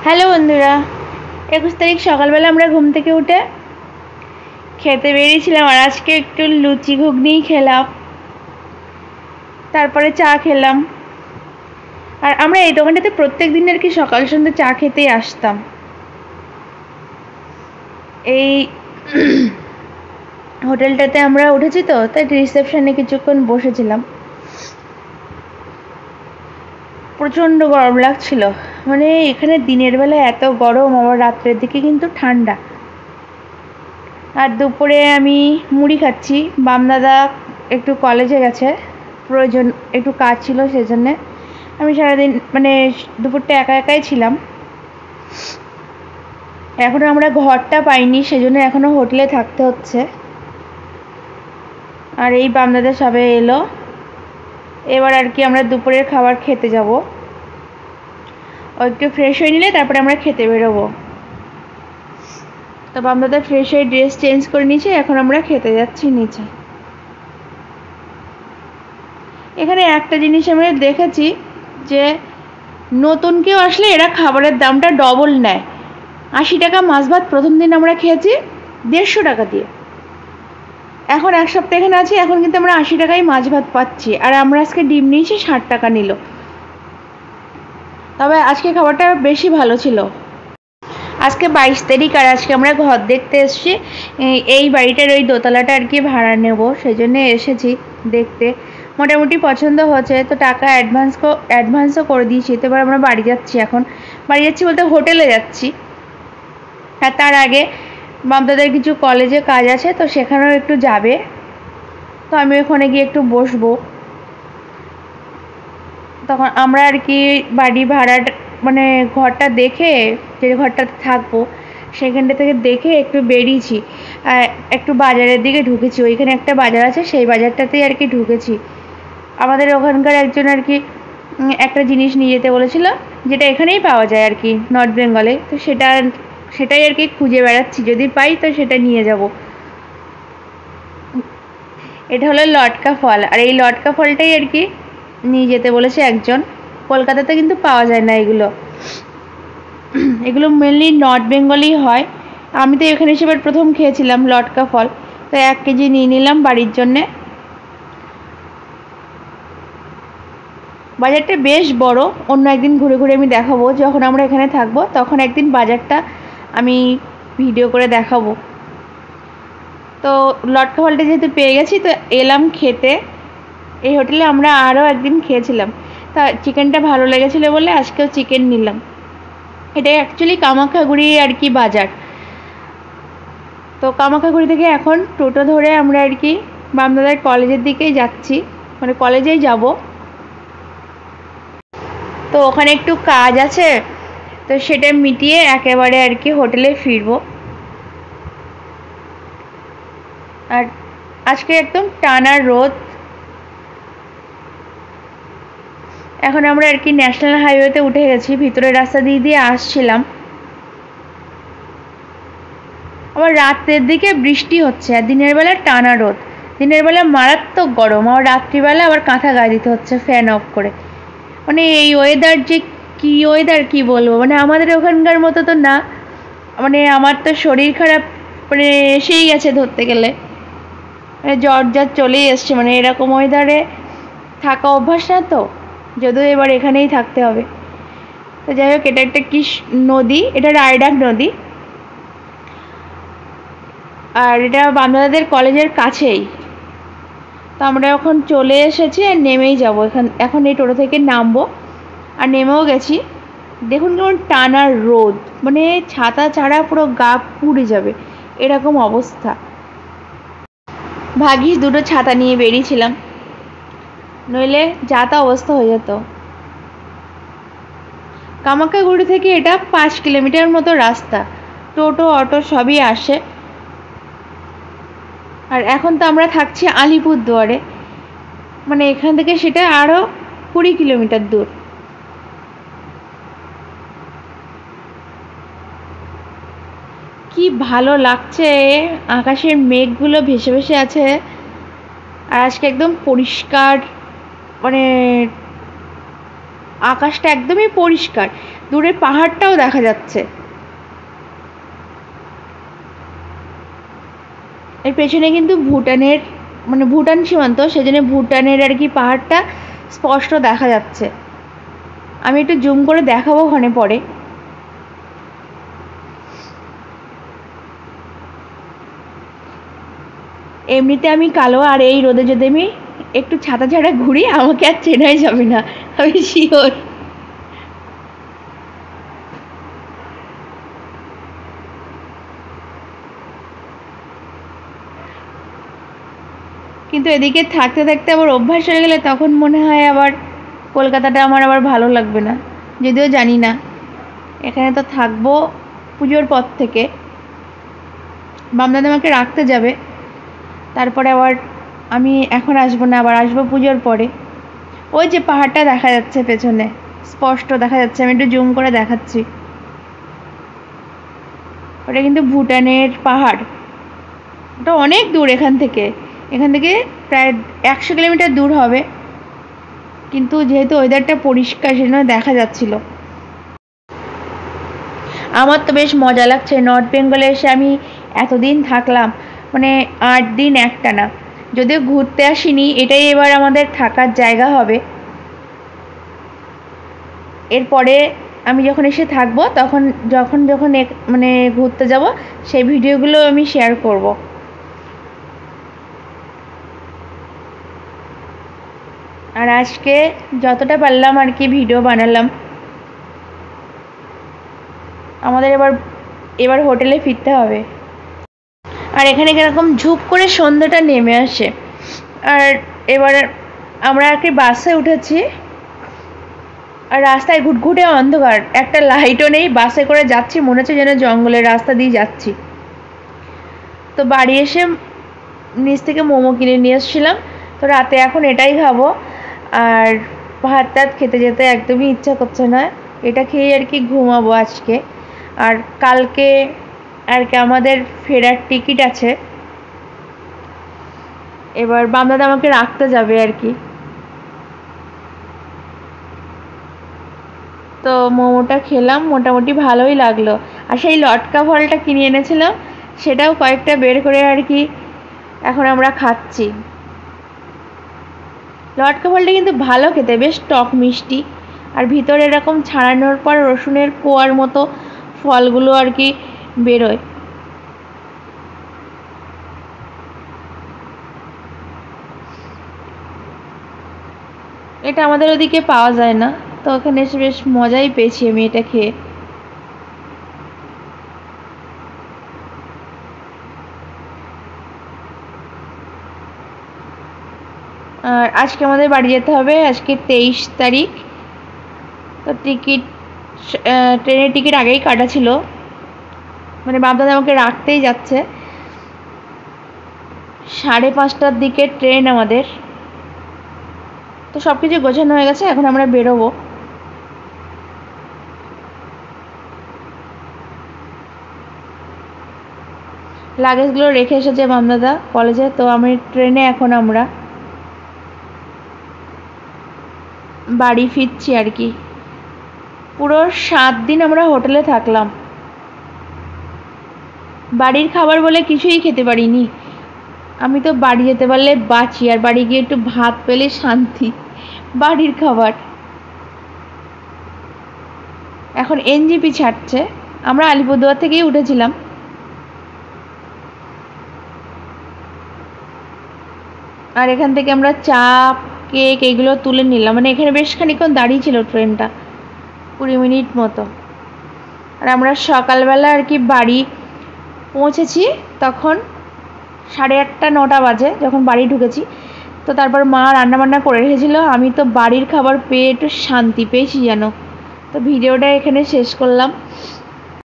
Hello বন্ধুরা, 21 তারিখ সকালবেলা আমরা ঘুম থেকে উঠে খেতে বেরিয়েছিলাম। আর আজকে একটু লুচি ঘুগনি খেলাম, তারপরে চা খেলাম। আর আমরা এই দোকানটাতে প্রত্যেক দিন আর কি সকাল সন্ধ্যে চা খেতেই আসতাম। এই হোটেলটাতে আমরা উঠেছি তো, তাই রিসেপশনে কিছুক্ষণ বসেছিলাম। প্রচণ্ড গরম লাগছিল, মানে এখানে দিনের বেলা এত গরম, আবার রাত্রের দিকে কিন্তু ঠান্ডা। আর দুপুরে আমি মুড়ি খাচ্ছি। বামদাদা একটু কলেজে গেছে, প্রয়োজন একটু কাজ ছিল, সেজন্যে আমি সারাদিন মানে দুপুরটা একা একাই ছিলাম। এখনও আমরা ঘরটা পাইনি, সেজন্য এখনও হোটেলে থাকতে হচ্ছে। আর এই বামদাদা সবে এলো, এবার আর কি আমরা দুপুরের খাবার খেতে যাব। একটু ফ্রেশ হয়ে নিলে তারপরে আমরা খেতে বেরোবো। তো বামদাদা ফ্রেশ হয়ে ড্রেস চেঞ্জ করে নিয়েছে, এখন আমরা খেতে যাচ্ছি নিচে। এখানে একটা জিনিস আমরা দেখেছি যে নতুন কেউ আসলে এরা খাবারের দামটা ডবল নেয়। 80 টাকা মাছ ভাত প্রথম দিন আমরা খেয়েছি 150 টাকা দিয়ে। এখন এক সপ্তাহ এখানে আছি, এখন কিন্তু আমরা 80 টাকায় মাছ ভাত পাচ্ছি। আর আমরা আজকে ডিম নিয়েছি, 60 টাকা নিল। তবে আজকে খাবারটা বেশি ভালো ছিল। আজকে 22 তারিখ, আর আজকে আমরা ঘর দেখতে এসেছি। এই বাড়িটার ওই দোতলাটা আর কি ভাড়া নেব, সেই জন্য এসেছি দেখতে। মোটামুটি পছন্দ হচ্ছে, তো টাকা অ্যাডভান্সও করে দিয়েছি। তো এবার আমরা বাড়ি যাচ্ছি। এখন বাড়ি যাচ্ছি বলতে হোটেলে যাচ্ছি। আর তার আগে বামদাদের কিছু কলেজে কাজ আছে, তো সেখানেও একটু যাবে। তো আমি ওখানে গিয়ে একটু বসবো। তখন আমরা আর কি বাড়ি ভাড়াটা মানে ঘরটা দেখে, যে ঘরটাতে থাকবো সেখানটা থেকে দেখে একটু বেরিয়েছি। একটু বাজারের দিকে ঢুকেছি। ওইখানে একটা বাজার আছে, সেই বাজারটাতেই আর কি ঢুকেছি। আমাদের ওখানকার একজন আর কি একটা জিনিস নিয়ে যেতে বলেছিল, যেটা এখানেই পাওয়া যায় আর কি নর্থ বেঙ্গলে। তো সেটাই আর কি খুঁজে বেড়াচ্ছি, যদি পাই তো সেটা নিয়ে যাব। এটা হলো লটকা ফল, আর এই লটকা ফলটাই আর কি নিয়ে যেতে বলেছে একজন। কলকাতাতে কিন্তু পাওয়া যায় না এগুলো। এগুলো মেনলি নর্থ বেঙ্গলেই হয়। আমি তো এখানে এসে প্রথম খেয়েছিলাম লটকা ফল, তো 1 কেজি নিয়ে নিলাম বাড়ির জন্যে। বাজারটা বেশ বড়, অন্য একদিন ঘুরে ঘুরে আমি দেখাবো। যখন আমরা এখানে থাকবো তখন একদিন বাজারটা আমি ভিডিও করে দেখাবো। তো লটকা ফলটা যেহেতু পেয়ে গেছি, তো এলাম খেতে। এই হোটেলে আমরা আরও একদিন খেয়েছিলাম, তা চিকেনটা ভালো লেগেছিলো বলে আজকেও চিকেন নিলাম। এটা অ্যাকচুয়ালি কামাখ্যাগুড়ি আর কি বাজার। তো কামাখ্যাগুড়ি থেকে এখন টোটো ধরে আমরা আর কি বামদাদার কলেজের দিকেই যাচ্ছি, মানে কলেজেই যাব। তো ওখানে একটু কাজ আছে, তো সেটা মিটিয়ে একেবারে আর কি হোটেলে ফিরবো। আর আজকে একদম টানা রোদ। এখন আমরা আর কি ন্যাশনাল হাইওয়েতে উঠে গেছি, ভিতরের রাস্তা দিয়ে দিয়ে আসছিলাম। আবার রাতের দিকে বৃষ্টি হচ্ছে, আর দিনের বেলা টানা রোদ। দিনের বেলা মারাত্মক গরম, আর রাত্রিবেলা আবার কাঁথা গায়ে দিতে হচ্ছে ফ্যান অফ করে। মানে এই ওয়েদার যে কি ওয়েদার কি বলবো, মানে আমাদের ওখানকার মতো তো না। মানে আমার তো শরীর খারাপ মানে এসেই গেছে ধরতে গেলে, মানে জ্বর চলেই এসছে। মানে এরকম ওয়েদারে থাকা অভ্যাস না তো, যদিও এবার এখানেই থাকতে হবে। তো যাই হোক, এটা একটা কি নদী, এটা রায়ডাক নদী। আর এটা বামদাদাদের কলেজের কাছেই। তো আমরা এখন চলে এসেছি আর নেমেই যাব। এখন এই টোটো থেকে নামবো, আর নেমেও গেছি। দেখুন কেমন টানা রোদ, মানে ছাতা ছাড়া পুরো গা পুড়ে যাবে এরকম অবস্থা। ভাগ্যিস দুটো ছাতা নিয়ে বেরিয়েছিলাম, নইলে যা তা অবস্থা হয়ে যেত। কামাখ্যাগুড়ি থেকে এটা 5 কিলোমিটার মতো রাস্তা, টোটো অটো সবই আসে। আর এখন তো আমরা থাকছি আলিপুরদুয়ারে, মানে এখান থেকে সেটা আরও 20 কিলোমিটার দূর। কি ভালো লাগছে, আকাশের মেঘগুলো ভেসে ভেসে আছে। আর আজকে একদম পরিষ্কার, মানে আকাশটা একদমই পরিষ্কার। দূরে পাহাড়টাও দেখা যাচ্ছে। এর পেছনে কিন্তু ভুটানের মানে ভুটান সীমান্ত, সেজন্য ভুটানের আর কি পাহাড়টা স্পষ্ট দেখা যাচ্ছে। আমি একটু জুম করে দেখাবো ওখানে পরে। এমনিতে আমি কালো, আর এই রোদে যদি আমি একটু ছাতা ছাড়া ঘুরি আমাকে আর চেনাই যাবে না, আমি শিওর। কিন্তু এদিকে থাকতে থাকতে আবার অভ্যাস হয়ে গেলে তখন মনে হয় আবার কলকাতাটা আমার আবার ভালো লাগবে না। যদিও জানি না, এখানে তো থাকবো পুজোর পর থেকে। বামদাদা আমাকে রাখতে যাবে, তারপরে আবার আমি এখন আসবো না, আবার আসবো পুজোর পরে। ওই যে পাহাড়টা দেখা যাচ্ছে পেছনে, স্পষ্ট দেখা যাচ্ছে, আমি একটু জুম করে দেখাচ্ছি। ওটা কিন্তু ভুটানের পাহাড়, ওটা অনেক দূর এখান থেকে প্রায় 100 কিলোমিটার দূর হবে। কিন্তু যেহেতু ওয়েদারটা পরিষ্কার সেজন্য দেখা যাচ্ছিল। আমার তো বেশ মজা লাগছে। নর্থ বেঙ্গলে এসে আমি এতদিন থাকলাম, মানে 8 দিন একটানা। যদিও ঘুরতে আসিনি, এটাই এবার আমাদের থাকার জায়গা হবে। এরপরে আমি যখন এসে থাকবো তখন যখন মানে ঘুরতে যাব সেই ভিডিওগুলো আমি শেয়ার করব। আর আজকে যতটা পারলাম আর কি ভিডিও বানালাম। আমাদের এবার হোটেলে ফিরতে হবে। আর এখানে কিরকম ঝুপ করে সন্ধ্যাটা নেমে আসে। আর এবার আমরা আর কি বাসে উঠেছি, আর রাস্তায় ঘুটঘুটে অন্ধকার, একটা লাইটও নেই। বাসে করে যাচ্ছি, মনে হচ্ছে যেন জঙ্গলের রাস্তা দিয়ে যাচ্ছি। তো বাড়ি এসে নিচ থেকে মোমো কিনে নিয়ে এসেছিলাম, তো রাতে এখন এটাই খাবো। আর ভাত টাত খেতে যেতে একদমই ইচ্ছা করছে না, এটা খেয়ে আর কি ঘুমাবো আজকে। আর কালকে আর কি আমাদের ফেরার টিকিট আছে। এবার বামদাদা আমাকে রাখতে যাবে আর কি। তো মোমোটা খেলাম, মোটামুটি ভালোই লাগলো। আর সেই লটকা ফলটা কিনে এনেছিলাম, সেটাও কয়েকটা বের করে আর কি এখন আমরা খাচ্ছি। লটকা ফলটা কিন্তু ভালো খেতে, বেশ টক মিষ্টি। আর ভিতরে এরকম ছাড়ানোর পর রসুনের কোয়ার মতো ফলগুলো আর কি বেরোয়। এটা আমাদের ওদিকে পাওয়া যায় না, তো ওখানে এসে বেশ মজাই পেয়েছি আমি এটা খেয়ে। আর আজকে আমাদের বাড়ি যেতে হবে, আজকে 23 তারিখ। তো ট্রেনের টিকিট আগেই কাটা ছিল, মানে বাপদাদা আমাকে রাখতেই যাচ্ছে। 5:30টার দিকে ট্রেন আমাদের। তো সব কিছু গোছানো হয়ে গেছে, এখন আমরা বেরোবো। লাগেজগুলো রেখে এসেছে বামদাদা কলেজে। তো আমি ট্রেনে এখন আমরা বাড়ি ফিরছি আর কি। পুরো 7 দিন আমরা হোটেলে থাকলাম। বাড়ির খাবার বলে কিছুই খেতে পারিনি। আমি তো বাড়ি যেতে পারলে বাঁচি, আর বাড়ি গিয়ে একটু ভাত পেলে শান্তি। বাড়ির খাবার। এখন এনজিপি ছাড়ছে, আমরা আলিপুরদুয়ার থেকেই উঠেছিলাম। আর এখান থেকে আমরা চা কেক এগুলো তুলে নিলাম, মানে এখানে বেশ খানিক্ষণ দাঁড়িয়ে ছিল ট্রেনটা, 20 মিনিট মতো। আর আমরা সকালবেলা আর কি বাড়ি পৌঁছেছি তখন 8:30 9টা বাজে যখন বাড়ি ঢুকেছি। তো তারপর মা রান্নাবান্না করে রেখেছিল, আমি তো বাড়ির খাবার পেয়ে একটু শান্তি পেয়েছি যেন। তো ভিডিওটা এখানে শেষ করলাম।